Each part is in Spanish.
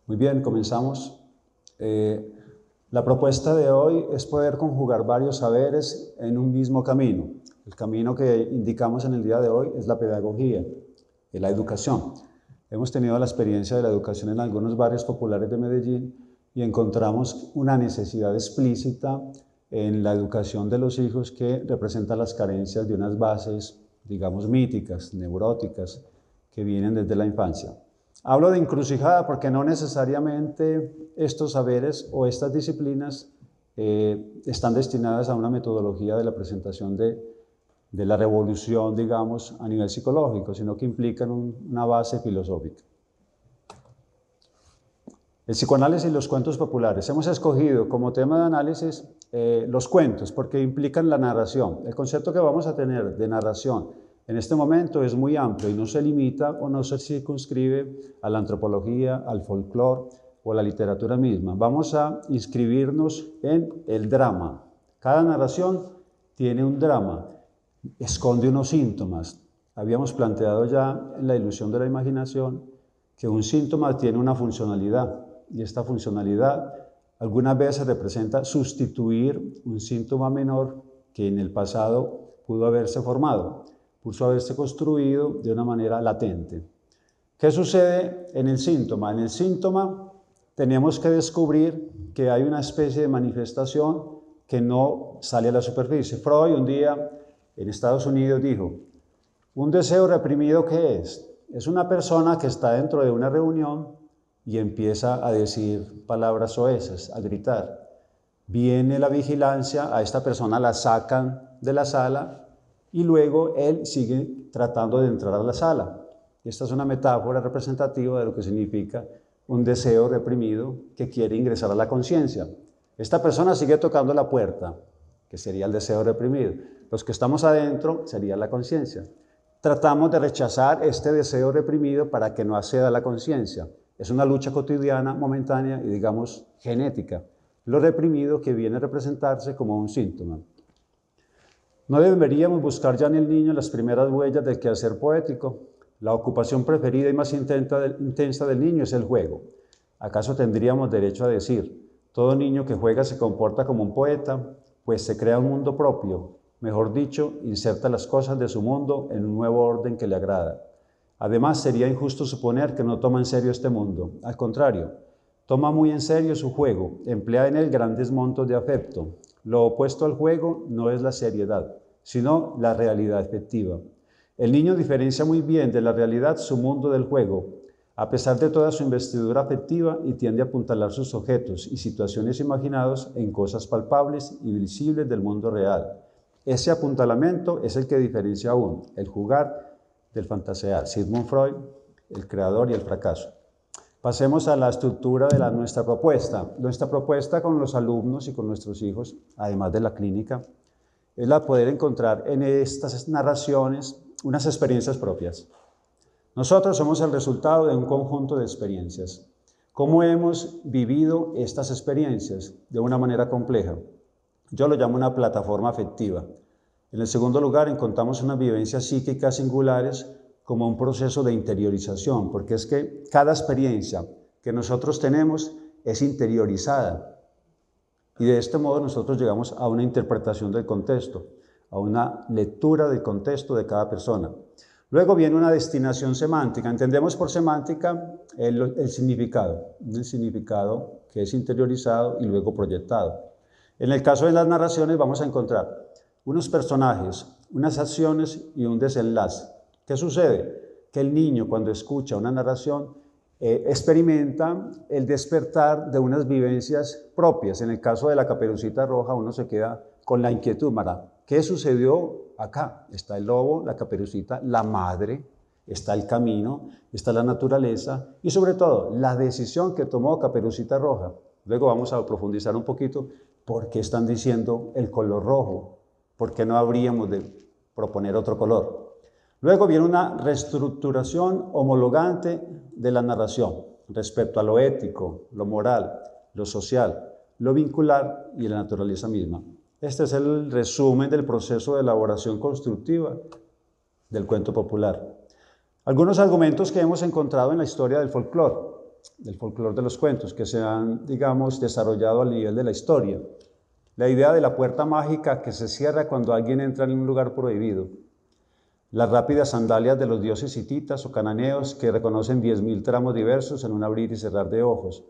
Muy bien, comenzamos. La propuesta de hoy es poder conjugar varios saberes en un mismo camino. El camino que indicamos en el día de hoy es la pedagogía, la educación. Hemos tenido la experiencia de la educación en algunos barrios populares de Medellín y encontramos una necesidad explícita en la educación de los hijos que representa las carencias de unas bases, digamos, míticas, neuróticas, que vienen desde la infancia. Hablo de encrucijada porque no necesariamente estos saberes o estas disciplinas están destinadas a una metodología de la presentación de la revolución, digamos, a nivel psicológico, sino que implican una base filosófica. El psicoanálisis y los cuentos populares. Hemos escogido como tema de análisis los cuentos porque implican la narración. El concepto que vamos a tener de narración en este momento es muy amplio y no se limita o no se circunscribe a la antropología, al folclore o a la literatura misma. Vamos a inscribirnos en el drama. Cada narración tiene un drama, esconde unos síntomas. Habíamos planteado ya en la ilusión de la imaginación que un síntoma tiene una funcionalidad y esta funcionalidad algunas veces representa sustituir un síntoma menor que en el pasado pudo haberse formado, pudo haberse construido de una manera latente. ¿Qué sucede en el síntoma? En el síntoma tenemos que descubrir que hay una especie de manifestación que no sale a la superficie. Freud un día en Estados Unidos dijo, ¿un deseo reprimido qué es? Es una persona que está dentro de una reunión y empieza a decir palabras soeces, a gritar. Viene la vigilancia, a esta persona la sacan de la sala y luego él sigue tratando de entrar a la sala. Esta es una metáfora representativa de lo que significa un deseo reprimido que quiere ingresar a la conciencia. Esta persona sigue tocando la puerta, que sería el deseo reprimido. Los que estamos adentro sería la conciencia. Tratamos de rechazar este deseo reprimido para que no acceda a la conciencia. Es una lucha cotidiana, momentánea y, digamos, genética. Lo reprimido que viene a representarse como un síntoma. No deberíamos buscar ya en el niño las primeras huellas del quehacer poético. La ocupación preferida y más intensa del niño es el juego. ¿Acaso tendríamos derecho a decir, todo niño que juega se comporta como un poeta, pues se crea un mundo propio? Mejor dicho, inserta las cosas de su mundo en un nuevo orden que le agrada. Además, sería injusto suponer que no toma en serio este mundo. Al contrario, toma muy en serio su juego, emplea en él grandes montos de afecto. Lo opuesto al juego no es la seriedad, sino la realidad efectiva. El niño diferencia muy bien de la realidad su mundo del juego, a pesar de toda su investidura afectiva, y tiende a apuntalar sus objetos y situaciones imaginados en cosas palpables y visibles del mundo real. Ese apuntalamiento es el que diferencia aún el jugar del fantasear. Sigmund Freud, el creador y el fracaso. Pasemos a la estructura de nuestra propuesta. Nuestra propuesta con los alumnos y con nuestros hijos, además de la clínica, es la poder encontrar en estas narraciones unas experiencias propias. Nosotros somos el resultado de un conjunto de experiencias. ¿Cómo hemos vivido estas experiencias? De una manera compleja. Yo lo llamo una plataforma afectiva. En el segundo lugar, encontramos unas vivencias psíquicas singulares como un proceso de interiorización, porque es que cada experiencia que nosotros tenemos es interiorizada. Y de este modo nosotros llegamos a una interpretación del contexto, a una lectura del contexto de cada persona. Luego viene una destinación semántica. Entendemos por semántica el significado que es interiorizado y luego proyectado. En el caso de las narraciones vamos a encontrar unos personajes, unas acciones y un desenlace. ¿Qué sucede? Que el niño, cuando escucha una narración, experimenta el despertar de unas vivencias propias. En el caso de la Caperucita Roja, uno se queda con la inquietud, ¿qué sucedió acá? Está el lobo, la caperucita, la madre, está el camino, está la naturaleza y sobre todo la decisión que tomó Caperucita Roja. Luego vamos a profundizar un poquito por qué están diciendo el color rojo. ¿Por qué no habríamos de proponer otro color? Luego viene una reestructuración homologante de la narración respecto a lo ético, lo moral, lo social, lo vincular y la naturaleza misma. Este es el resumen del proceso de elaboración constructiva del cuento popular. Algunos argumentos que hemos encontrado en la historia del folclore. del folclore de los cuentos, que se han, digamos, desarrollado al nivel de la historia. La idea de la puerta mágica que se cierra cuando alguien entra en un lugar prohibido. Las rápidas sandalias de los dioses hititas o cananeos que reconocen 10.000 tramos diversos en un abrir y cerrar de ojos.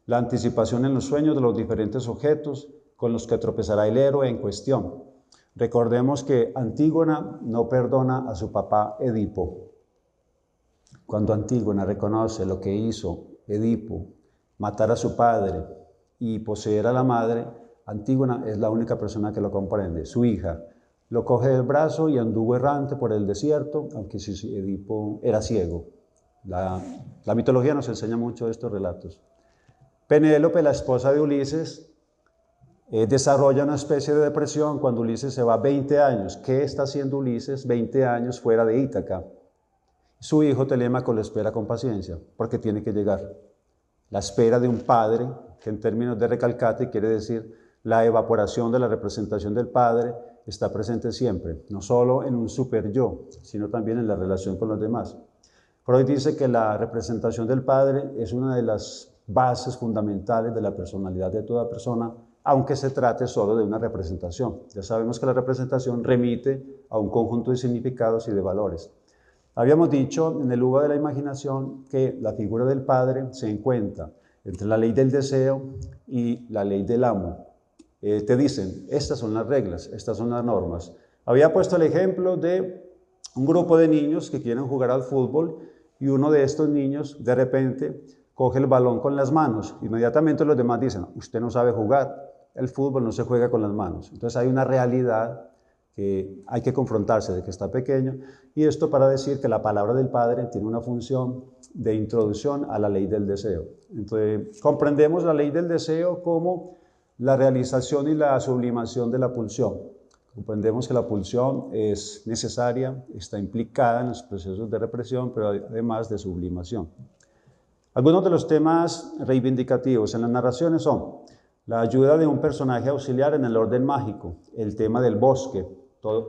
La anticipación en los sueños de los diferentes objetos con los que tropezará el héroe en cuestión. Recordemos que Antígona no perdona a su papá Edipo. Cuando Antígona reconoce lo que hizo Edipo, matar a su padre y poseer a la madre, Antígona es la única persona que lo comprende, su hija. Lo coge del brazo y anduvo errante por el desierto, aunque Edipo era ciego. La mitología nos enseña mucho de estos relatos. Penélope, la esposa de Ulises, desarrolla una especie de depresión cuando Ulises se va 20 años. ¿Qué está haciendo Ulises 20 años fuera de Ítaca? Su hijo Telémaco lo espera con paciencia, porque tiene que llegar. La espera de un padre, que en términos de Recalcati quiere decir la evaporación de la representación del padre, está presente siempre, no solo en un super yo, sino también en la relación con los demás. Freud dice que la representación del padre es una de las bases fundamentales de la personalidad de toda persona, aunque se trate solo de una representación. Ya sabemos que la representación remite a un conjunto de significados y de valores. Habíamos dicho en el uva de la imaginación que la figura del padre se encuentra entre la ley del deseo y la ley del amo. Te dicen, estas son las reglas, estas son las normas. Había puesto el ejemplo de un grupo de niños que quieren jugar al fútbol y uno de estos niños de repente coge el balón con las manos. Inmediatamente los demás dicen, usted no sabe jugar, el fútbol no se juega con las manos. Entonces hay una realidad que hay que confrontarse de que está pequeño, y esto para decir que la palabra del Padre tiene una función de introducción a la ley del deseo. Entonces comprendemos la ley del deseo como la realización y la sublimación de la pulsión. Comprendemos que la pulsión es necesaria, está implicada en los procesos de represión, pero además de sublimación. Algunos de los temas reivindicativos en las narraciones son la ayuda de un personaje auxiliar en el orden mágico, el tema del bosque.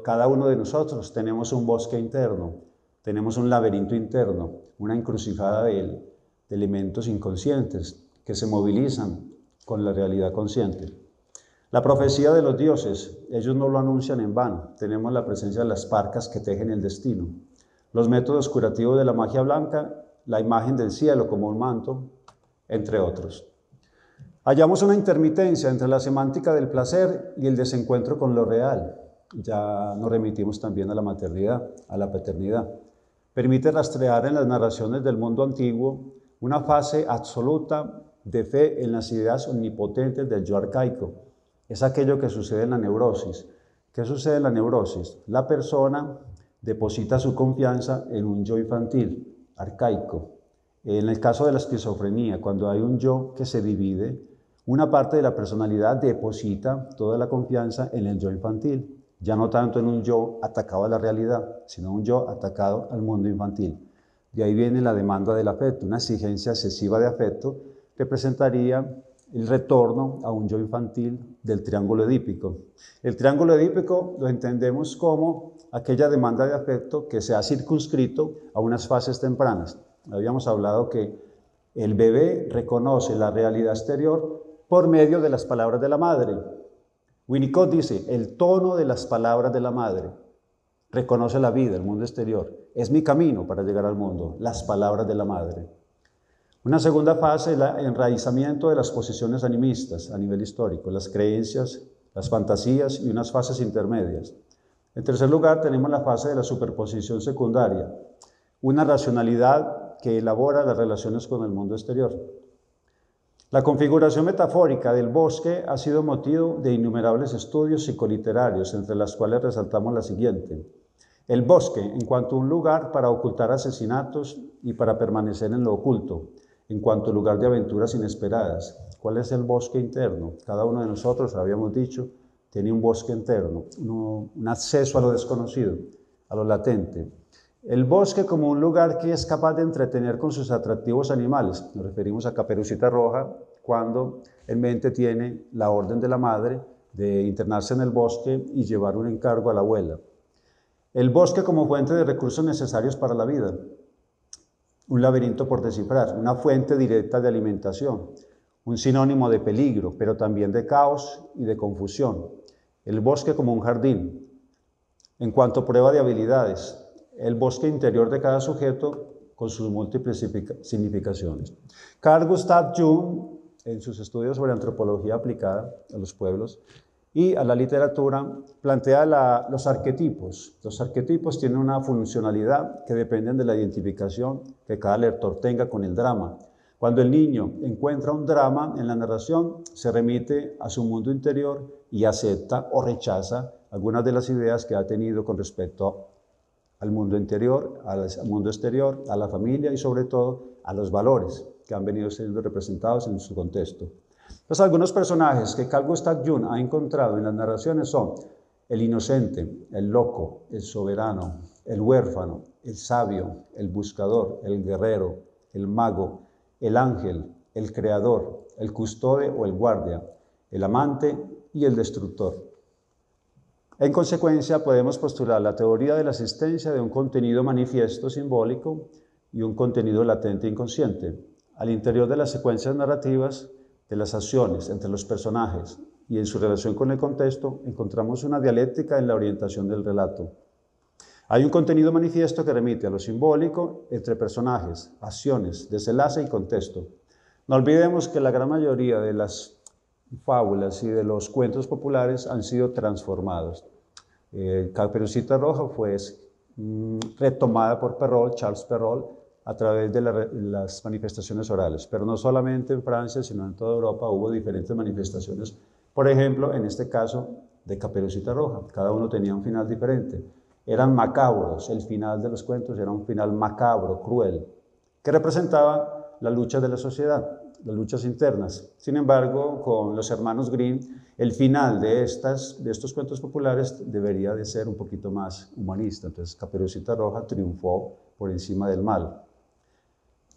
Cada uno de nosotros tenemos un bosque interno, tenemos un laberinto interno, una encrucijada de elementos inconscientes que se movilizan con la realidad consciente. La profecía de los dioses, ellos no lo anuncian en vano, tenemos la presencia de las parcas que tejen el destino. Los métodos curativos de la magia blanca, la imagen del cielo como un manto, entre otros. Hallamos una intermitencia entre la semántica del placer y el desencuentro con lo real. Ya nos remitimos también a la maternidad, a la paternidad. Permite rastrear en las narraciones del mundo antiguo una fase absoluta de fe en las ideas omnipotentes del yo arcaico. Es aquello que sucede en la neurosis. ¿Qué sucede en la neurosis? La persona deposita su confianza en un yo infantil, arcaico. En el caso de la esquizofrenia, cuando hay un yo que se divide, una parte de la personalidad deposita toda la confianza en el yo infantil. Ya no tanto en un yo atacado a la realidad, sino un yo atacado al mundo infantil. De ahí viene la demanda del afecto, una exigencia excesiva de afecto representaría el retorno a un yo infantil del triángulo edípico. El triángulo edípico lo entendemos como aquella demanda de afecto que se ha circunscrito a unas fases tempranas. Habíamos hablado que el bebé reconoce la realidad exterior por medio de las palabras de la madre. Winnicott dice, el tono de las palabras de la madre reconoce la vida, el mundo exterior. Es mi camino para llegar al mundo, las palabras de la madre. Una segunda fase es el enraizamiento de las posiciones animistas a nivel histórico, las creencias, las fantasías y unas fases intermedias. En tercer lugar, tenemos la fase de la superposición secundaria, una racionalidad que elabora las relaciones con el mundo exterior. La configuración metafórica del bosque ha sido motivo de innumerables estudios psicoliterarios, entre las cuales resaltamos la siguiente. El bosque, en cuanto a un lugar para ocultar asesinatos y para permanecer en lo oculto, en cuanto a lugar de aventuras inesperadas. ¿Cuál es el bosque interno? Cada uno de nosotros, habíamos dicho, tiene un bosque interno, un acceso a lo desconocido, a lo latente. El bosque como un lugar que es capaz de entretener con sus atractivos animales. Nos referimos a Caperucita Roja cuando en mente tiene la orden de la madre de internarse en el bosque y llevar un encargo a la abuela. El bosque como fuente de recursos necesarios para la vida. un laberinto por descifrar, una fuente directa de alimentación, un sinónimo de peligro, pero también de caos y de confusión. El bosque como un jardín. En cuanto a prueba de habilidades, el bosque interior de cada sujeto con sus múltiples significaciones. Carl Gustav Jung, en sus estudios sobre antropología aplicada a los pueblos y a la literatura, plantea los arquetipos. Los arquetipos tienen una funcionalidad que dependen de la identificación que cada lector tenga con el drama. Cuando el niño encuentra un drama en la narración, se remite a su mundo interior y acepta o rechaza algunas de las ideas que ha tenido con respecto al mundo interior, al mundo exterior, a la familia y sobre todo a los valores que han venido siendo representados en su contexto. Entonces, algunos personajes que Carl Gustav Jung ha encontrado en las narraciones son el inocente, el loco, el soberano, el huérfano, el sabio, el buscador, el guerrero, el mago, el ángel, el creador, el custode o el guardia, el amante y el destructor. En consecuencia, podemos postular la teoría de la existencia de un contenido manifiesto simbólico y un contenido latente inconsciente. Al interior de las secuencias narrativas, de las acciones entre los personajes y en su relación con el contexto, encontramos una dialéctica en la orientación del relato. Hay un contenido manifiesto que remite a lo simbólico entre personajes, acciones, desenlace y contexto. No olvidemos que la gran mayoría de las fábulas y de los cuentos populares han sido transformados. Caperucita Roja fue retomada por Perrault, Charles Perrault, a través de las manifestaciones orales, pero no solamente en Francia, sino en toda Europa hubo diferentes manifestaciones. Por ejemplo, en este caso de Caperucita Roja, cada uno tenía un final diferente. Eran macabros, el final de los cuentos era un final macabro, cruel, que representaba la lucha de la sociedad, las luchas internas. Sin embargo, con los hermanos Grimm, el final de estos cuentos populares debería de ser un poquito más humanista. Entonces, Caperucita Roja triunfó por encima del mal.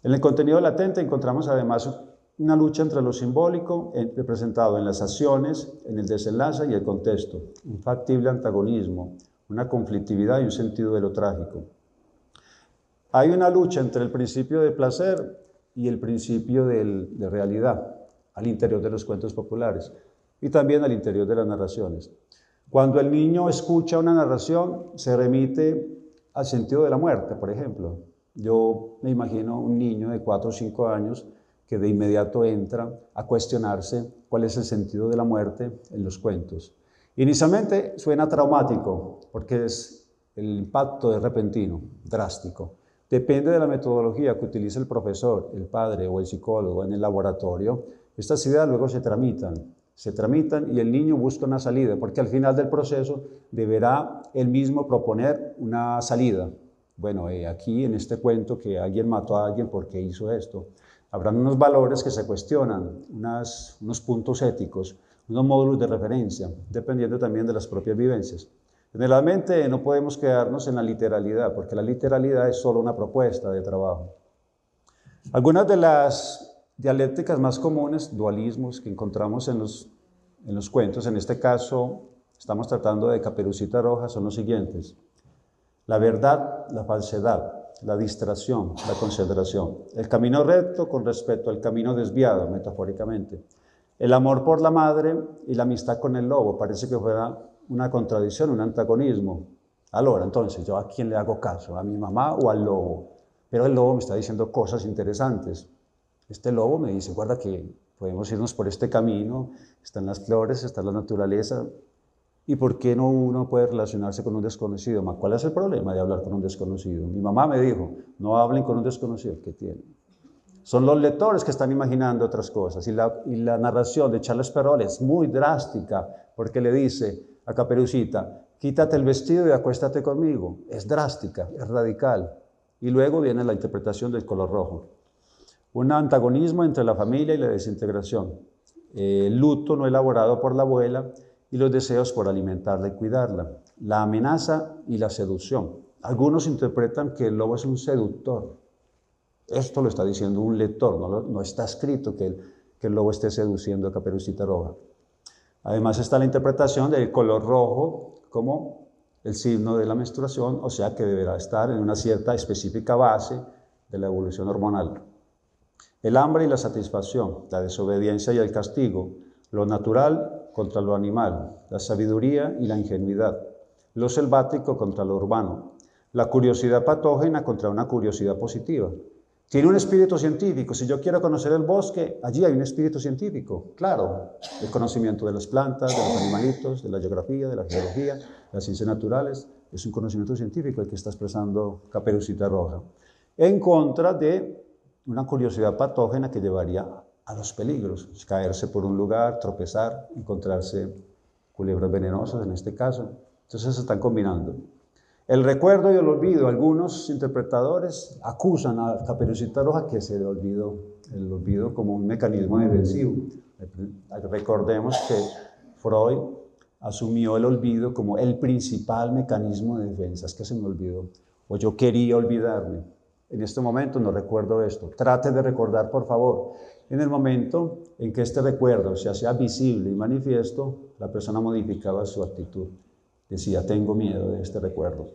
En el contenido latente encontramos además una lucha entre lo simbólico, representado en las acciones, en el desenlace y el contexto, un factible antagonismo, una conflictividad y un sentido de lo trágico. Hay una lucha entre el principio de placer y el principio de realidad al interior de los cuentos populares y también al interior de las narraciones. Cuando el niño escucha una narración, se remite al sentido de la muerte, por ejemplo. Yo me imagino un niño de 4 o 5 años que de inmediato entra a cuestionarse cuál es el sentido de la muerte en los cuentos. Inicialmente suena traumático, porque el impacto es repentino, drástico. Depende de la metodología que utilice el profesor, el padre o el psicólogo en el laboratorio. Estas ideas luego se tramitan y el niño busca una salida, porque al final del proceso deberá él mismo proponer una salida. Bueno, aquí en este cuento que alguien mató a alguien porque hizo esto. Habrán unos valores que se cuestionan, unos puntos éticos, unos módulos de referencia, dependiendo también de las propias vivencias. Generalmente no podemos quedarnos en la literalidad, porque la literalidad es solo una propuesta de trabajo. Algunas de las dialécticas más comunes, dualismos que encontramos en los cuentos, en este caso estamos tratando de Caperucita Roja, son los siguientes. La verdad, la falsedad, la distracción, la concentración. El camino recto con respecto al camino desviado, metafóricamente. El amor por la madre y la amistad con el lobo. Parece que fuera una contradicción, un antagonismo. Ahora, entonces, ¿yo a quién le hago caso? ¿A mi mamá o al lobo? Pero el lobo me está diciendo cosas interesantes. Este lobo me dice, guarda que podemos irnos por este camino, están las flores, está la naturaleza. ¿Y por qué no uno puede relacionarse con un desconocido? ¿Cuál es el problema de hablar con un desconocido? Mi mamá me dijo, no hablen con un desconocido. ¿Qué tiene? Son los lectores que están imaginando otras cosas. Y la narración de Charles Perrault es muy drástica, porque le dice a Caperucita, quítate el vestido y acuéstate conmigo. Es drástica, es radical. Y luego viene la interpretación del color rojo. Un antagonismo entre la familia y la desintegración. El luto no elaborado por la abuela y los deseos por alimentarla y cuidarla. La amenaza y la seducción. Algunos interpretan que el lobo es un seductor. Esto lo está diciendo un lector, no está escrito que el lobo esté seduciendo a Caperucita Roja. Además está la interpretación del color rojo como el signo de la menstruación, o sea que deberá estar en una cierta específica base, de la evolución hormonal. El hambre y la satisfacción, la desobediencia y el castigo, lo natural contra lo animal, la sabiduría y la ingenuidad, lo selvático contra lo urbano, la curiosidad patógena contra una curiosidad positiva. Tiene un espíritu científico. Si yo quiero conocer el bosque, allí hay un espíritu científico. Claro, el conocimiento de las plantas, de los animalitos, de la geografía, de la geología, de las ciencias naturales, es un conocimiento científico el que está expresando Caperucita Roja. En contra de una curiosidad patógena que llevaría a los peligros, caerse por un lugar, tropezar, encontrarse culebras venenosas en este caso. Entonces se están combinando. El recuerdo y el olvido, algunos interpretadores acusan a Caperucita Roja que se le olvidó, el olvido como un mecanismo defensivo. Recordemos que Freud asumió el olvido como el principal mecanismo de defensa. Es que se me olvidó, o yo quería olvidarme. En este momento no recuerdo esto. Trate de recordar, por favor. En el momento en que este recuerdo se hacía visible y manifiesto, la persona modificaba su actitud. Decía, tengo miedo de este recuerdo.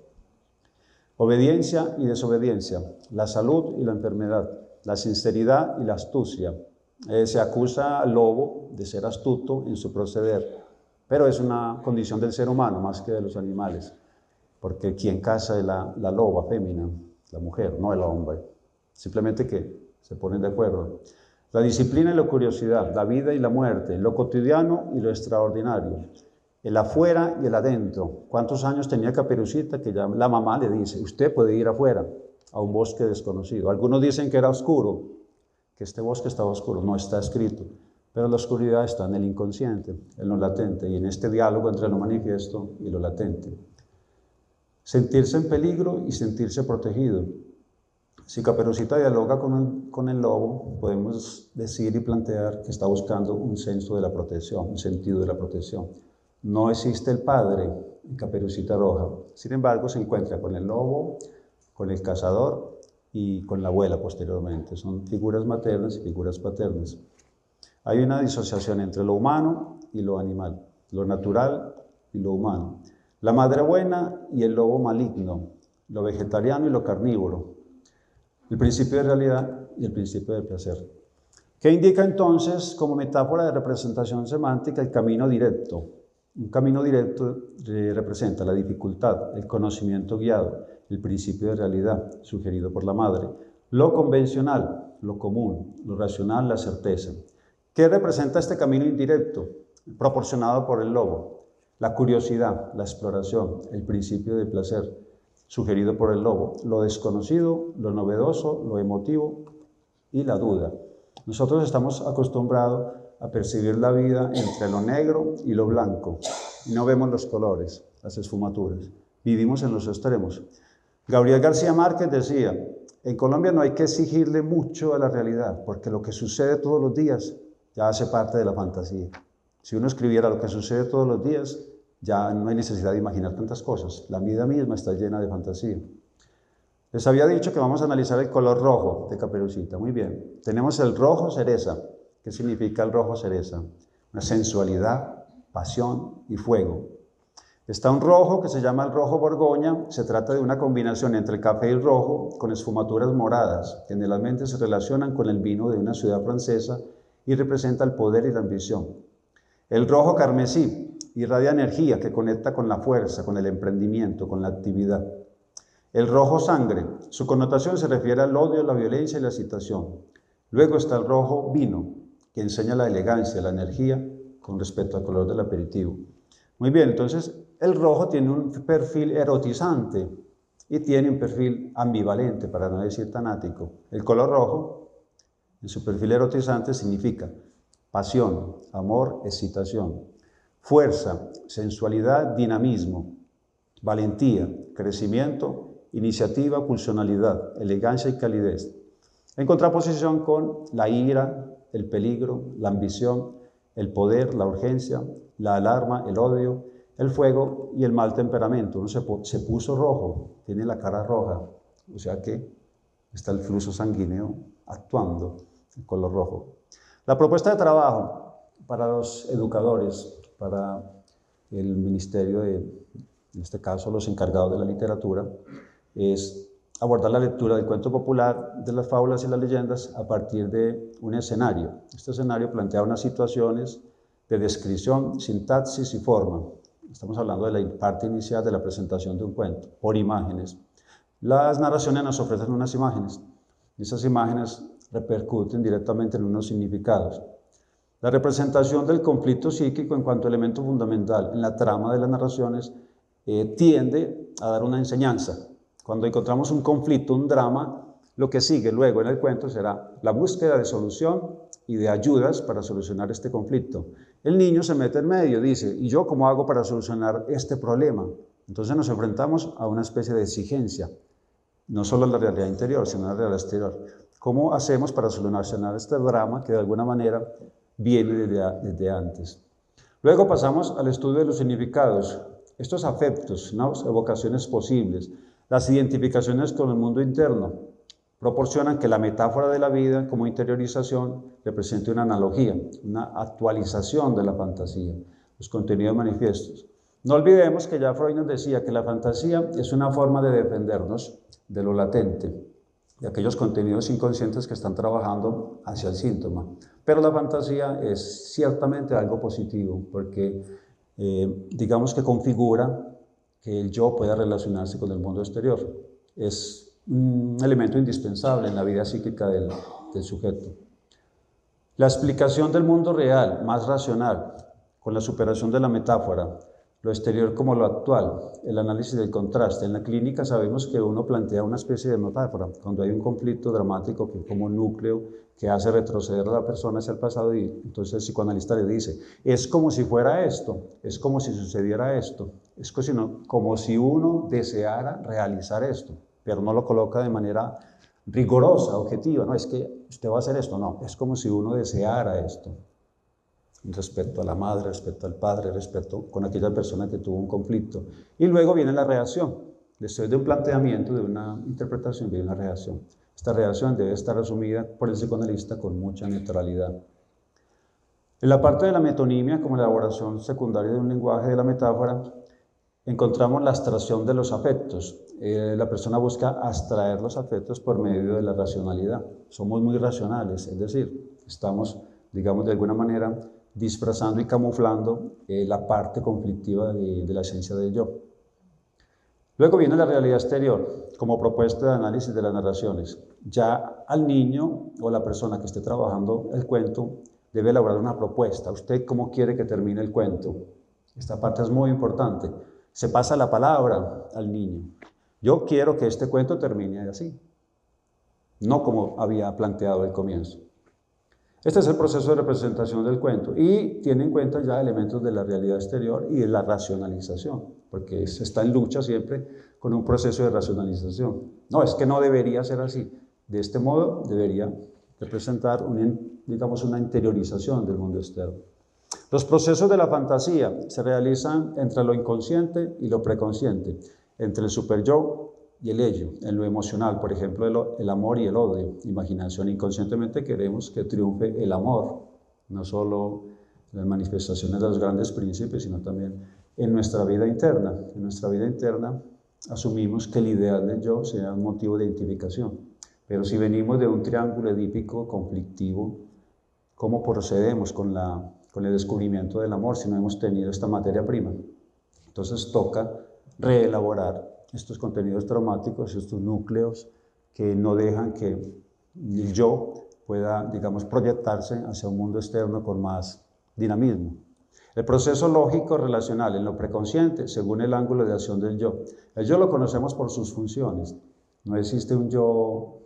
Obediencia y desobediencia, la salud y la enfermedad, la sinceridad y la astucia. Se acusa al lobo de ser astuto en su proceder, pero es una condición del ser humano más que de los animales, porque quien caza es la loba fémina, la mujer, no el hombre. Simplemente que se ponen de acuerdo. La disciplina y la curiosidad, la vida y la muerte, lo cotidiano y lo extraordinario. El afuera y el adentro. ¿Cuántos años tenía Caperucita? Que ya la mamá le dice, usted puede ir afuera, a un bosque desconocido. Algunos dicen que era oscuro, que este bosque estaba oscuro. No está escrito, pero la oscuridad está en el inconsciente, en lo latente, y en este diálogo entre lo manifiesto y lo latente. Sentirse en peligro y sentirse protegido. Si Caperucita dialoga con el lobo, podemos decir y plantear que está buscando un senso de la protección, un sentido de la protección. No existe el padre en Caperucita Roja. Sin embargo, se encuentra con el lobo, con el cazador y con la abuela posteriormente. Son figuras maternas y figuras paternas. Hay una disociación entre lo humano y lo animal, lo natural y lo humano. La madre buena y el lobo maligno, lo vegetariano y lo carnívoro. El principio de realidad y el principio de placer. ¿Qué indica entonces como metáfora de representación semántica el camino directo? Un camino directo representa la dificultad, el conocimiento guiado, el principio de realidad sugerido por la madre, lo convencional, lo común, lo racional, la certeza. ¿Qué representa este camino indirecto proporcionado por el lobo? La curiosidad, la exploración, el principio de placer sugerido por el lobo, lo desconocido, lo novedoso, lo emotivo y la duda. Nosotros estamos acostumbrados a percibir la vida entre lo negro y lo blanco. Y no vemos los colores, las esfumaturas. Vivimos en los extremos. Gabriel García Márquez decía, en Colombia no hay que exigirle mucho a la realidad, porque lo que sucede todos los días ya hace parte de la fantasía. Si uno escribiera lo que sucede todos los días, ya no hay necesidad de imaginar tantas cosas. La vida misma está llena de fantasía. Les había dicho que vamos a analizar el color rojo de Caperucita. Muy bien. Tenemos el rojo cereza. ¿Qué significa el rojo cereza? Una sensualidad, pasión y fuego. Está un rojo que se llama el rojo Borgoña. Se trata de una combinación entre el café y el rojo con esfumaturas moradas. Generalmente se relacionan con el vino de una ciudad francesa y representa el poder y la ambición. El rojo carmesí irradia energía que conecta con la fuerza, con el emprendimiento, con la actividad. El rojo sangre, su connotación se refiere al odio, la violencia y la excitación. Luego está el rojo vino, que enseña la elegancia, la energía con respecto al color del aperitivo. Muy bien, entonces el rojo tiene un perfil erotizante y tiene un perfil ambivalente, para no decir tanático. El color rojo, en su perfil erotizante, significa pasión, amor, excitación, fuerza, sensualidad, dinamismo, valentía, crecimiento, iniciativa, pulsionalidad, elegancia y calidez. En contraposición con la ira, el peligro, la ambición, el poder, la urgencia, la alarma, el odio, el fuego y el mal temperamento. Uno se puso rojo, tiene la cara roja, o sea que está el flujo sanguíneo actuando, el color rojo. La propuesta de trabajo para los educadores, para el ministerio en este caso los encargados de la literatura, es abordar la lectura del cuento popular, de las fábulas y las leyendas a partir de un escenario. Este escenario plantea unas situaciones de descripción, sintaxis y forma. Estamos hablando de la parte inicial de la presentación de un cuento, por imágenes. Las narraciones nos ofrecen unas imágenes, y esas imágenes repercuten directamente en unos significados. La representación del conflicto psíquico en cuanto elemento fundamental en la trama de las narraciones tiende a dar una enseñanza. Cuando encontramos un conflicto, un drama, lo que sigue luego en el cuento será la búsqueda de solución y de ayudas para solucionar este conflicto. El niño se mete en medio, dice, ¿y yo cómo hago para solucionar este problema? Entonces nos enfrentamos a una especie de exigencia, no solo en la realidad interior, sino en la realidad exterior. ¿Cómo hacemos para solucionar este drama que de alguna manera viene desde antes? Luego pasamos al estudio de los significados, estos afectos, ¿no? Evocaciones posibles, las identificaciones con el mundo interno, proporcionan que la metáfora de la vida como interiorización represente una analogía, una actualización de la fantasía, los contenidos manifiestos. No olvidemos que ya Freud nos decía que la fantasía es una forma de defendernos de lo latente, de aquellos contenidos inconscientes que están trabajando hacia el síntoma. Pero la fantasía es ciertamente algo positivo, porque digamos que configura que el yo pueda relacionarse con el mundo exterior. Es un elemento indispensable en la vida psíquica del sujeto. La explicación del mundo real, más racional, con la superación de la metáfora, lo exterior como lo actual, el análisis del contraste. En la clínica sabemos que uno plantea una especie de metáfora, cuando hay un conflicto dramático que como núcleo que hace retroceder a la persona hacia el pasado, y entonces el psicoanalista le dice, es como si fuera esto, es como si sucediera esto, es como si uno deseara realizar esto, pero no lo coloca de manera rigurosa, objetiva, no es que usted va a hacer esto, no, es como si uno deseara esto. Respecto a la madre, respecto al padre, respecto con aquella persona que tuvo un conflicto. Y luego viene la reacción. Después de un planteamiento, de una interpretación, viene una reacción. Esta reacción debe estar asumida por el psicoanalista con mucha neutralidad. En la parte de la metonimia, como la elaboración secundaria de un lenguaje de la metáfora, encontramos la abstracción de los afectos. La persona busca abstraer los afectos por medio de la racionalidad. Somos muy racionales, es decir, estamos, digamos, de alguna manera disfrazando y camuflando la parte conflictiva de la esencia del yo. Luego viene la realidad exterior, como propuesta de análisis de las narraciones. Ya al niño o la persona que esté trabajando el cuento debe elaborar una propuesta. ¿Usted cómo quiere que termine el cuento? Esta parte es muy importante. Se pasa la palabra al niño. Yo quiero que este cuento termine así, no como había planteado al comienzo. Este es el proceso de representación del cuento y tiene en cuenta ya elementos de la realidad exterior y de la racionalización, porque se está en lucha siempre con un proceso de racionalización. No, es que no debería ser así. De este modo debería representar digamos, una interiorización del mundo externo. Los procesos de la fantasía se realizan entre lo inconsciente y lo preconsciente, entre el superyo y el ello, en lo emocional, por ejemplo, el amor y el odio, imaginación. Inconscientemente queremos que triunfe el amor, no solo las manifestaciones de los grandes príncipes, sino también en nuestra vida interna. En nuestra vida interna asumimos que el ideal del yo sea un motivo de identificación, pero si venimos de un triángulo edípico conflictivo, ¿cómo procedemos con el descubrimiento del amor si no hemos tenido esta materia prima? Entonces toca reelaborar estos contenidos traumáticos, estos núcleos que no dejan que el yo pueda, digamos, proyectarse hacia un mundo externo con más dinamismo. El proceso lógico relacional en lo preconsciente, según el ángulo de acción del yo. El yo lo conocemos por sus funciones. No existe un yo,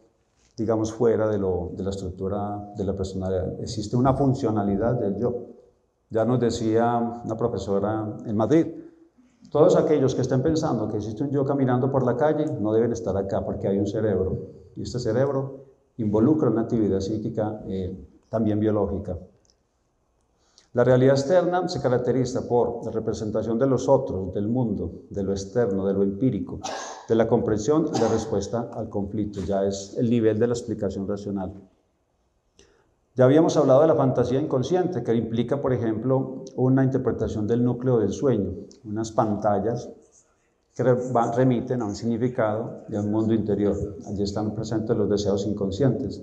digamos, fuera de la estructura de la personalidad. Existe una funcionalidad del yo. Ya nos decía una profesora en Madrid, todos aquellos que estén pensando que existe un yo caminando por la calle no deben estar acá porque hay un cerebro. Y este cerebro involucra una actividad psíquica también biológica. La realidad externa se caracteriza por la representación de los otros, del mundo, de lo externo, de lo empírico, de la comprensión y la respuesta al conflicto. Ya es el nivel de la explicación racional. Ya habíamos hablado de la fantasía inconsciente, que implica, por ejemplo, una interpretación del núcleo del sueño, unas pantallas que remiten a un significado de un mundo interior. Allí están presentes los deseos inconscientes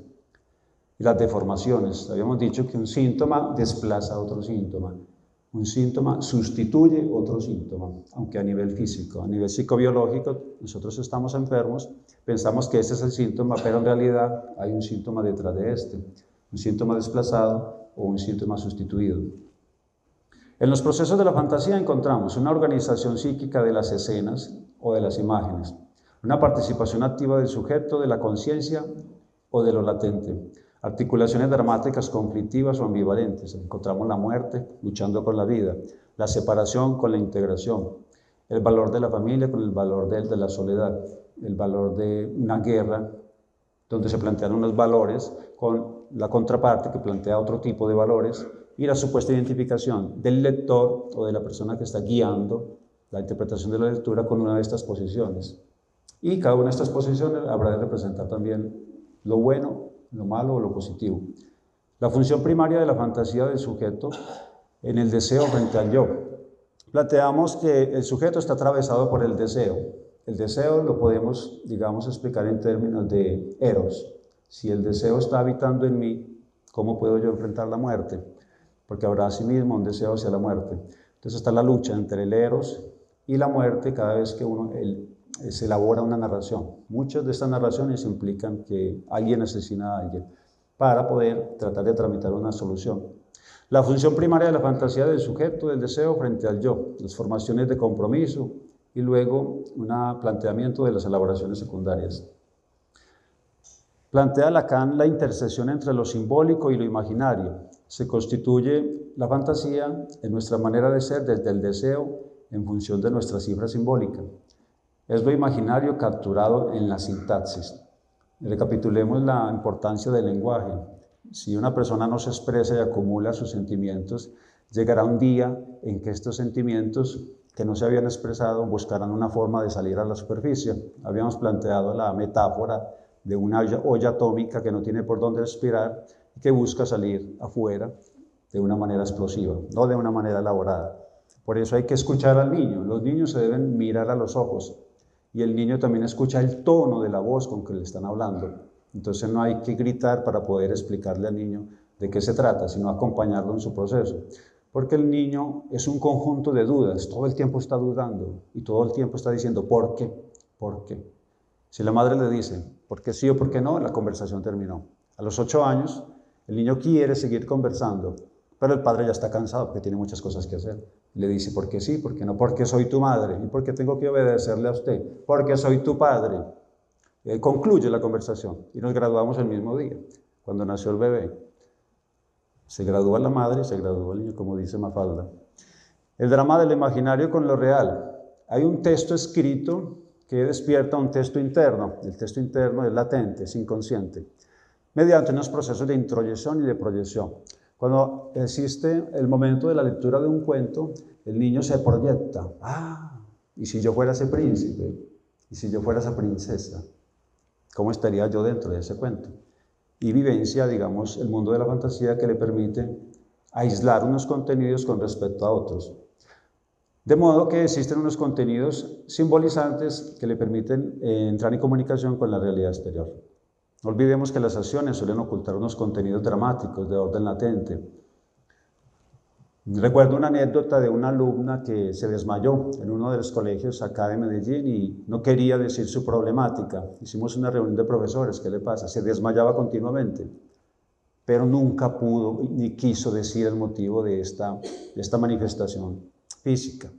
y las deformaciones. Habíamos dicho que un síntoma desplaza a otro síntoma. Un síntoma sustituye otro síntoma, aunque a nivel físico. A nivel psicobiológico, nosotros estamos enfermos, pensamos que ese es el síntoma, pero en realidad hay un síntoma detrás de este. Un síntoma desplazado o un síntoma sustituido. En los procesos de la fantasía encontramos una organización psíquica de las escenas o de las imágenes, una participación activa del sujeto, de la conciencia o de lo latente, articulaciones dramáticas conflictivas o ambivalentes. Encontramos la muerte luchando con la vida, la separación con la integración, el valor de la familia con el valor de la soledad, el valor de una guerra donde se plantean unos valores con la contraparte que plantea otro tipo de valores, y la supuesta identificación del lector o de la persona que está guiando la interpretación de la lectura con una de estas posiciones. Y cada una de estas posiciones habrá de representar también lo bueno, lo malo o lo positivo. La función primaria de la fantasía del sujeto en el deseo frente al yo. Planteamos que el sujeto está atravesado por el deseo. El deseo lo podemos, digamos, explicar en términos de eros. Si el deseo está habitando en mí, ¿cómo puedo yo enfrentar la muerte? Porque habrá asimismo un deseo hacia la muerte. Entonces está la lucha entre el eros y la muerte cada vez que se elabora una narración. Muchas de estas narraciones implican que alguien asesina a alguien para poder tratar de tramitar una solución. La función primaria de la fantasía del sujeto, del deseo frente al yo, las formaciones de compromiso y luego un planteamiento de las elaboraciones secundarias. Plantea Lacan la intersección entre lo simbólico y lo imaginario. Se constituye la fantasía en nuestra manera de ser desde el deseo en función de nuestra cifra simbólica. Es lo imaginario capturado en la sintaxis. Recapitulemos la importancia del lenguaje. Si una persona no se expresa y acumula sus sentimientos, llegará un día en que estos sentimientos que no se habían expresado buscarán una forma de salir a la superficie. Habíamos planteado la metáfora de una olla atómica que no tiene por dónde respirar y que busca salir afuera de una manera explosiva, no de una manera elaborada. Por eso hay que escuchar al niño. Los niños se deben mirar a los ojos y el niño también escucha el tono de la voz con que le están hablando. Entonces no hay que gritar para poder explicarle al niño de qué se trata, sino acompañarlo en su proceso. Porque el niño es un conjunto de dudas, todo el tiempo está dudando y todo el tiempo está diciendo ¿por qué? ¿Por qué? Si la madre le dice ¿por qué sí o por qué no?, la conversación terminó. A los 8 años, el niño quiere seguir conversando, pero el padre ya está cansado porque tiene muchas cosas que hacer. Le dice ¿por qué sí? ¿Por qué no? Porque soy tu madre. ¿Y por qué tengo que obedecerle a usted? Porque soy tu padre. Concluye la conversación y nos graduamos el mismo día, cuando nació el bebé. Se gradúa la madre y se gradúa el niño, como dice Mafalda. El drama del imaginario con lo real. Hay un texto escrito que despierta un texto interno. El texto interno es latente, es inconsciente, mediante unos procesos de introyección y de proyección. Cuando existe el momento de la lectura de un cuento, el niño se proyecta. ¿Y si yo fuera ese príncipe? ¿Y si yo fuera esa princesa? ¿Cómo estaría yo dentro de ese cuento? Y vivencia, digamos, el mundo de la fantasía que le permite aislar unos contenidos con respecto a otros. De modo que existen unos contenidos simbolizantes que le permiten entrar en comunicación con la realidad exterior. No olvidemos que las acciones suelen ocultar unos contenidos dramáticos de orden latente. Recuerdo una anécdota de una alumna que se desmayó en uno de los colegios acá de Medellín y no quería decir su problemática. Hicimos una reunión de profesores, ¿qué le pasa? Se desmayaba continuamente, pero nunca pudo ni quiso decir el motivo de esta manifestación física.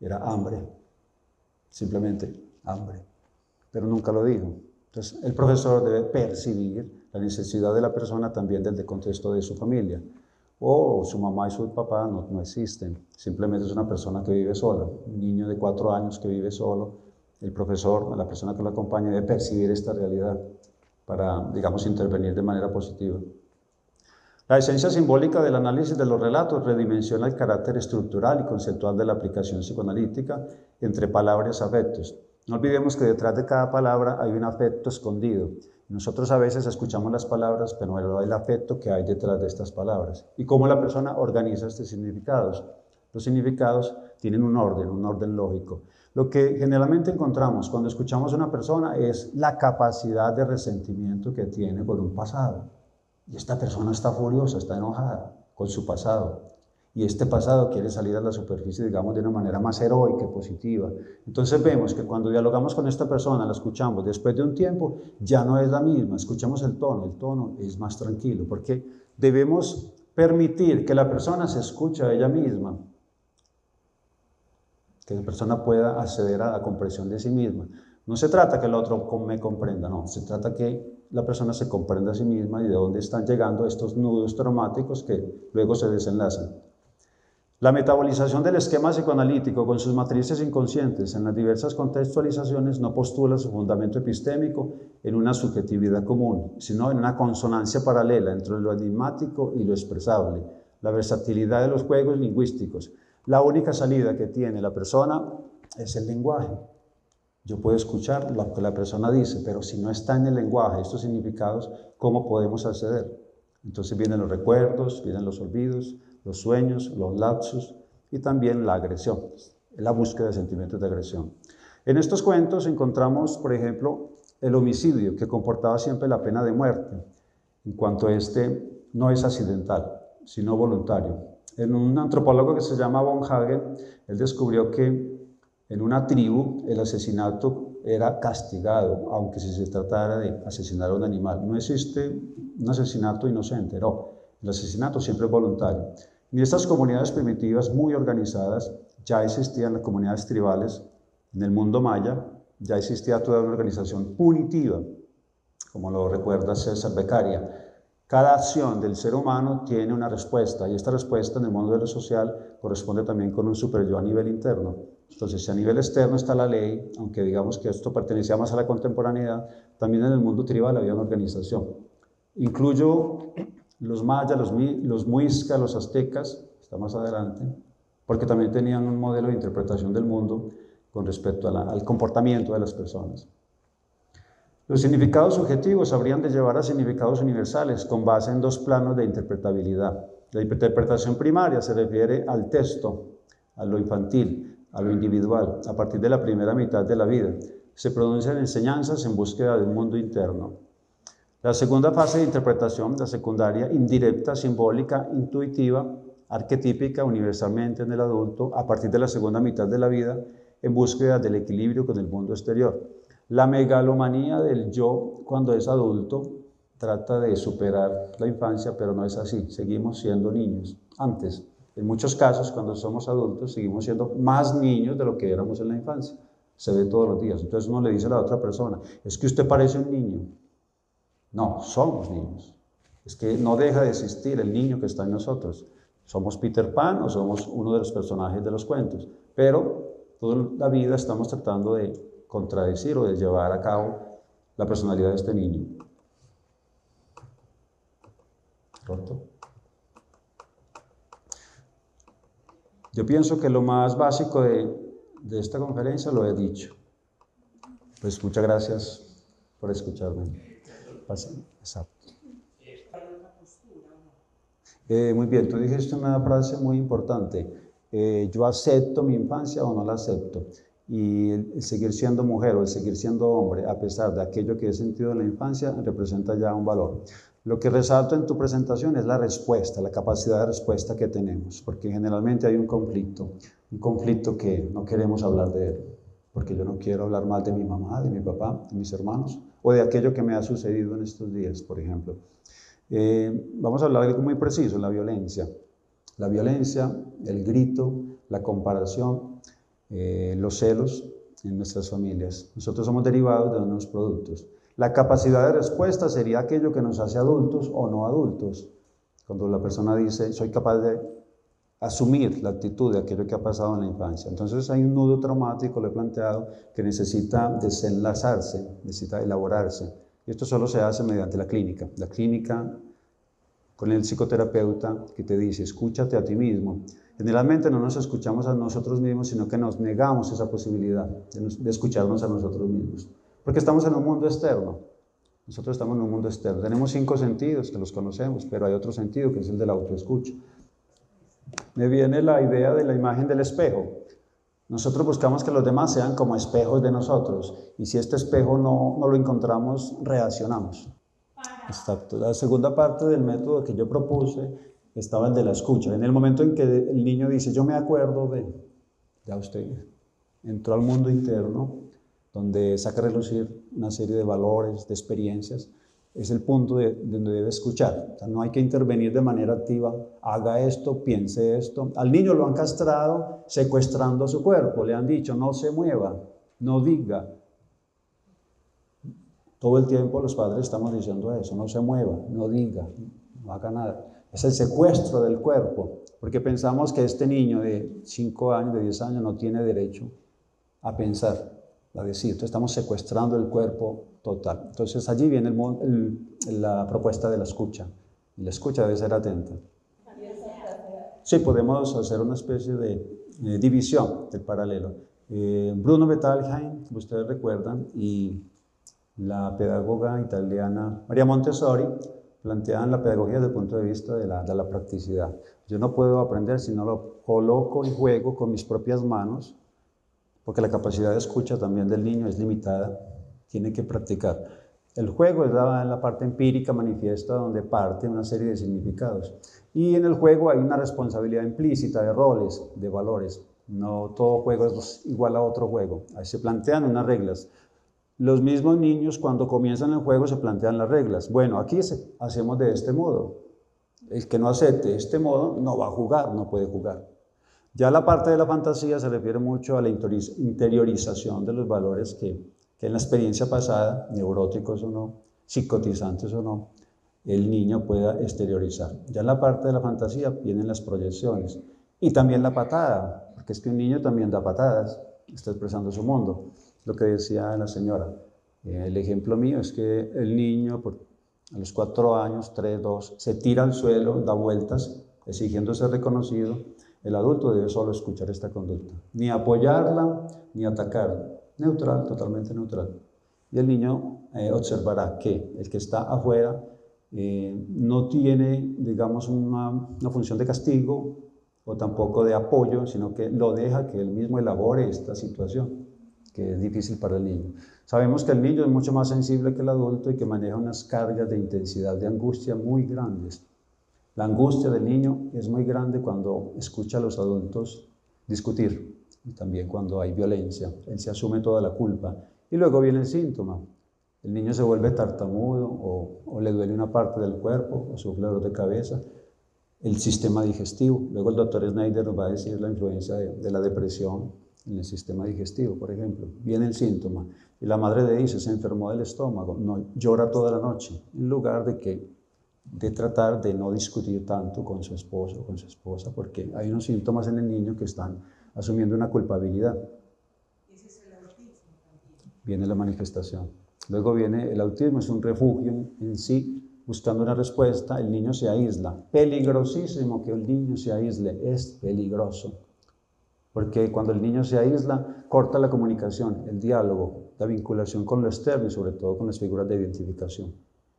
Era hambre, simplemente hambre, pero nunca lo dijo. Entonces, el profesor debe percibir la necesidad de la persona también desde el contexto de su familia. O su mamá y su papá no existen, simplemente es una persona que vive sola, un niño de 4 años que vive solo. El profesor, la persona que lo acompaña, debe percibir esta realidad para, digamos, intervenir de manera positiva. La esencia simbólica del análisis de los relatos redimensiona el carácter estructural y conceptual de la aplicación psicoanalítica entre palabras y afectos. No olvidemos que detrás de cada palabra hay un afecto escondido. Nosotros a veces escuchamos las palabras, pero no el afecto que hay detrás de estas palabras. Y cómo la persona organiza estos significados. Los significados tienen un orden lógico. Lo que generalmente encontramos cuando escuchamos a una persona es la capacidad de resentimiento que tiene por un pasado. Y esta persona está furiosa, está enojada con su pasado. Y este pasado quiere salir a la superficie, digamos, de una manera más heroica y positiva. Entonces vemos que cuando dialogamos con esta persona, la escuchamos, después de un tiempo ya no es la misma, escuchamos el tono es más tranquilo, porque debemos permitir que la persona se escuche a ella misma, que la persona pueda acceder a la comprensión de sí misma. No se trata que el otro me comprenda, no, se trata que la persona se comprenda a sí misma y de dónde están llegando estos nudos traumáticos que luego se desenlazan. La metabolización del esquema psicoanalítico con sus matrices inconscientes en las diversas contextualizaciones no postula su fundamento epistémico en una subjetividad común, sino en una consonancia paralela entre lo enigmático y lo expresable, la versatilidad de los juegos lingüísticos. La única salida que tiene la persona es el lenguaje. Yo puedo escuchar lo que la persona dice, pero si no está en el lenguaje, estos significados, ¿cómo podemos acceder? Entonces vienen los recuerdos, vienen los olvidos, los sueños, los lapsus y también la agresión, la búsqueda de sentimientos de agresión. En estos cuentos encontramos, por ejemplo, el homicidio, que comportaba siempre la pena de muerte, en cuanto este no es accidental, sino voluntario. En un antropólogo que se llama von Hagen, él descubrió que en una tribu el asesinato era castigado, aunque si se tratara de asesinar a un animal. No existe un asesinato inocente, no. El asesinato siempre es voluntario. En estas comunidades primitivas muy organizadas ya existían las comunidades tribales. En el mundo maya ya existía toda una organización punitiva, como lo recuerda César Beccaria. Cada acción del ser humano tiene una respuesta y esta respuesta en el mundo de lo social corresponde también con un superyo a nivel interno. Entonces, si a nivel externo está la ley, aunque digamos que esto pertenecía más a la contemporaneidad, también en el mundo tribal había una organización. Incluyo los mayas, los muiscas, los aztecas, está más adelante, porque también tenían un modelo de interpretación del mundo con respecto al comportamiento de las personas. Los significados subjetivos habrían de llevar a significados universales con base en dos planos de interpretabilidad. La interpretación primaria se refiere al texto, a lo infantil, a lo individual, a partir de la primera mitad de la vida. Se pronuncian enseñanzas en búsqueda del mundo interno. La segunda fase de interpretación, la secundaria, indirecta, simbólica, intuitiva, arquetípica, universalmente en el adulto, a partir de la segunda mitad de la vida, en búsqueda del equilibrio con el mundo exterior. La megalomanía del yo, cuando es adulto, trata de superar la infancia, pero no es así, seguimos siendo niños. Antes, en muchos casos, cuando somos adultos, seguimos siendo más niños de lo que éramos en la infancia. Se ve todos los días. Entonces uno le dice a la otra persona, es que usted parece un niño. No, somos niños. Es que no deja de existir el niño que está en nosotros. Somos Peter Pan o somos uno de los personajes de los cuentos, pero toda la vida estamos tratando de contradecir o de llevar a cabo la personalidad de este niño. ¿Roto? Yo pienso que lo más básico de esta conferencia lo he dicho. Pues muchas gracias por escucharme. Exacto. Muy bien, tú dijiste una frase muy importante. Yo acepto mi infancia o no la acepto. Y el seguir siendo mujer o el seguir siendo hombre, a pesar de aquello que he sentido en la infancia, representa ya un valor. Lo que resalto en tu presentación es la respuesta, la capacidad de respuesta que tenemos, porque generalmente hay un conflicto que no queremos hablar de él, porque yo no quiero hablar mal de mi mamá, de mi papá, de mis hermanos, o de aquello que me ha sucedido en estos días, por ejemplo. Vamos a hablar de algo muy preciso, la violencia. La violencia, el grito, la comparación, los celos en nuestras familias. Nosotros somos derivados de unos productos. La capacidad de respuesta sería aquello que nos hace adultos o no adultos. Cuando la persona dice, soy capaz de asumir la actitud de aquello que ha pasado en la infancia. Entonces hay un nudo traumático, lo he planteado, que necesita desenlazarse, necesita elaborarse. Y esto solo se hace mediante la clínica. La clínica con el psicoterapeuta que te dice, escúchate a ti mismo. Generalmente no nos escuchamos a nosotros mismos, sino que nos negamos esa posibilidad de escucharnos a nosotros mismos. Porque estamos en un mundo externo. Nosotros estamos en un mundo externo. Tenemos 5 sentidos que los conocemos, pero hay otro sentido que es el de la autoescucha. Me viene la idea de la imagen del espejo. Nosotros buscamos que los demás sean como espejos de nosotros, y si este espejo no lo encontramos, reaccionamos. Exacto. La segunda parte del método que yo propuse estaba el de la escucha. En el momento en que el niño dice, yo me acuerdo de, ya usted entró al mundo interno, donde saca a relucir una serie de valores, de experiencias, es el punto donde debe escuchar. O sea, no hay que intervenir de manera activa, haga esto, piense esto. Al niño lo han castrado secuestrando su cuerpo, le han dicho, no se mueva, no diga. Todo el tiempo los padres estamos diciendo eso, no se mueva, no diga, no haga nada. Es el secuestro del cuerpo, porque pensamos que este niño de 5 años, de 10 años, no tiene derecho a pensar, a decir. Entonces estamos secuestrando el cuerpo total. Entonces allí viene la propuesta de la escucha. Y la escucha debe ser atenta. Sí, podemos hacer una especie de división del paralelo. Bruno Bettelheim, como ustedes recuerdan, y la pedagoga italiana María Montessori plantean la pedagogía desde el punto de vista de la practicidad. Yo no puedo aprender si no lo coloco y juego con mis propias manos, porque la capacidad de escucha también del niño es limitada, tiene que practicar. El juego es la parte empírica manifiesta donde parte una serie de significados. Y en el juego hay una responsabilidad implícita de roles, de valores. No todo juego es igual a otro juego. Ahí se plantean unas reglas. Los mismos niños cuando comienzan el juego se plantean las reglas. Bueno, aquí hacemos de este modo. El que no acepte este modo no va a jugar, no puede jugar. Ya la parte de la fantasía se refiere mucho a la interiorización de los valores que en la experiencia pasada, neuróticos o no, psicotizantes o no, el niño pueda exteriorizar. Ya en la parte de la fantasía vienen las proyecciones y también la patada, porque es que un niño también da patadas, está expresando su mundo. Lo que decía la señora, el ejemplo mío es que el niño a los 4 años, 3, 2, se tira al suelo, da vueltas, exigiendo ser reconocido. El adulto debe solo escuchar esta conducta, ni apoyarla, ni atacarla, neutral, totalmente neutral. Y el niño observará que el que está afuera no tiene, digamos, una función de castigo o tampoco de apoyo, sino que lo deja que él mismo elabore esta situación, que es difícil para el niño. Sabemos que el niño es mucho más sensible que el adulto y que maneja unas cargas de intensidad, de angustia muy grandes. La angustia del niño es muy grande cuando escucha a los adultos discutir y también cuando hay violencia. Él se asume toda la culpa y luego viene el síntoma. El niño se vuelve tartamudo o le duele una parte del cuerpo o sufre dolor de cabeza. El sistema digestivo. Luego el doctor Snyder nos va a decir la influencia de la depresión en el sistema digestivo, por ejemplo. Viene el síntoma y la madre le dice, se enfermó del estómago, no, llora toda la noche, en lugar de tratar de no discutir tanto con su esposo o con su esposa, porque hay unos síntomas en el niño que están asumiendo una culpabilidad. Ese es el autismo también. Viene la manifestación. Luego viene el autismo, es un refugio en sí, buscando una respuesta, el niño se aísla. Peligrosísimo que el niño se aísle, es peligroso. Porque cuando el niño se aísla, corta la comunicación, el diálogo, la vinculación con lo externo y sobre todo con las figuras de identificación.